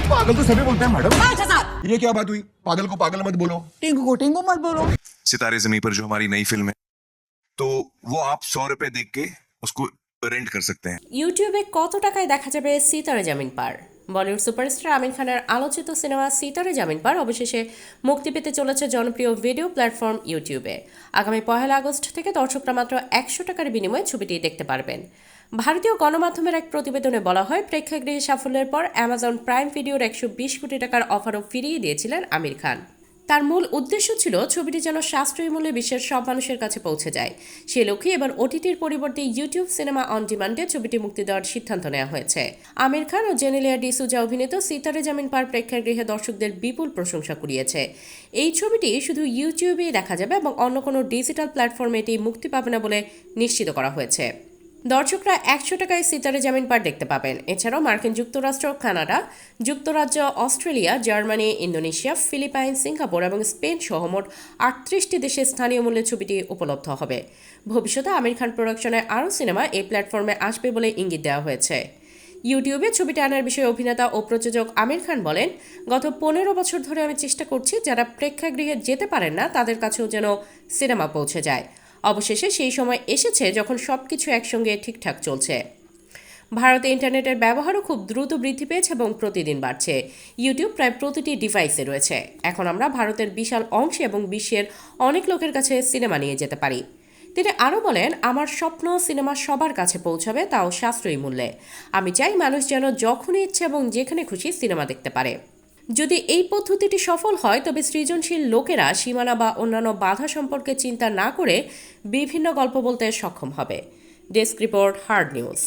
पागल तो सभी बोलते हैं मैडम। ये क्या बात हुई? पागल को पागल मत बोलो, टिंकू को टिंकू मत बोलो। सितारे ज़मीं पर जो हमारी नई फिल्म है, तो वो आप 100 रुपए देख के उसको रेंट कर सकते हैं। ইউটিউবে কত টাকায় দেখা যাবে সিতারে জামিন পার? বলিউড সুপারস্টার আমির খানের আলোচিত সিনেমা সিতারে জামিন পার অবশেষে মুক্তি পেতে চলেছে জনপ্রিয় ভিডিও প্ল্যাটফর্ম ইউটিউবে। আগামী 1 আগস্ট থেকে দর্শকরা মাত্র 100 টাকার বিনিময়ে ছবিটি দেখতে পারবেন। ভারতীয় গণমাধ্যমের এক প্রতিবেদনে বলা হয়, প্রেক্ষাগৃহে সাফল্যের পর অ্যামাজন প্রাইম ভিডিওর 120 কোটি টাকার অফারও ফিরিয়ে দিয়েছিলেন আমির খান। তার মূল উদ্দেশ্য ছিল ছবিটি যেন সাশ্রয়ী মূল্যে বিশ্বের সব মানুষের কাছে পৌঁছে যায়। সে লক্ষ্যে এবার ওটিটির পরিবর্তে ইউটিউব সিনেমা অন ডিমান্ডে ছবিটি মুক্তি দেওয়ার সিদ্ধান্ত নেওয়া হয়েছে। আমির খান ও জেনেলিয়া ডিসুজা অভিনীত সিতারে জামিন পার প্রেক্ষাগৃহে দর্শকদের বিপুল প্রশংসা কুড়িয়েছে। এই ছবিটি শুধু ইউটিউবেই দেখা যাবে এবং অন্য কোনো ডিজিটাল প্ল্যাটফর্মে এটি মুক্তি পাবে না বলে নিশ্চিত করা হয়েছে। দর্শকরা 100 টাকায় সিতারে জামিন পার দেখতে পাবেন। এছাড়াও মার্কিন যুক্তরাষ্ট্র, কানাডা, যুক্তরাজ্য, Australia, Germany, Indonesia, Philippines, Singapore এবং স্পেন সহ মোট 38টি দেশে স্থানীয় মূল্যে ছবিটি উপলব্ধ হবে। ভবিষ্যতে আমির খান প্রোডাকশনের আরও সিনেমা এই প্ল্যাটফর্মে আসবে বলে ইঙ্গিত দেওয়া হয়েছে। ইউটিউবে ছবিটি আনার বিষয়ে অভিনেতা ও প্রযোজক আমির খান বলেন, গত 15 বছর ধরে আমি চেষ্টা করছি যারা প্রেক্ষাগৃহে যেতে পারেন না তাদের কাছেও যেন সিনেমা পৌঁছে যায়। অবশেষে সেই সময় এসেছে যখন সবকিছু একসঙ্গে ঠিকঠাক চলছে। ভারতে ইন্টারনেটের ব্যবহারও খুব দ্রুত বৃদ্ধি পেয়েছে এবং প্রতিদিন বাড়ছে। ইউটিউব প্রায় প্রতিটি ডিভাইসে রয়েছে। এখন আমরা ভারতের বিশাল অংশে এবং বিশ্বের অনেক লোকের কাছে সিনেমা নিয়ে যেতে পারি। তিনি আরও বলেন, আমার স্বপ্ন সিনেমা সবার কাছে পৌঁছাবে, তাও সাশ্রয়ী মূল্যে। আমি চাই মানুষ যেন যখনই ইচ্ছে এবং যেখানে খুশি সিনেমা দেখতে পারে। যদি এই পদ্ধতিটি সফল হয় তবে সৃজনশীল লোকেরা সীমানা বা অন্যান্য বাধা সম্পর্কে চিন্তা না করে বিভিন্ন গল্প বলতে সক্ষম হবে। Desk report, hard news.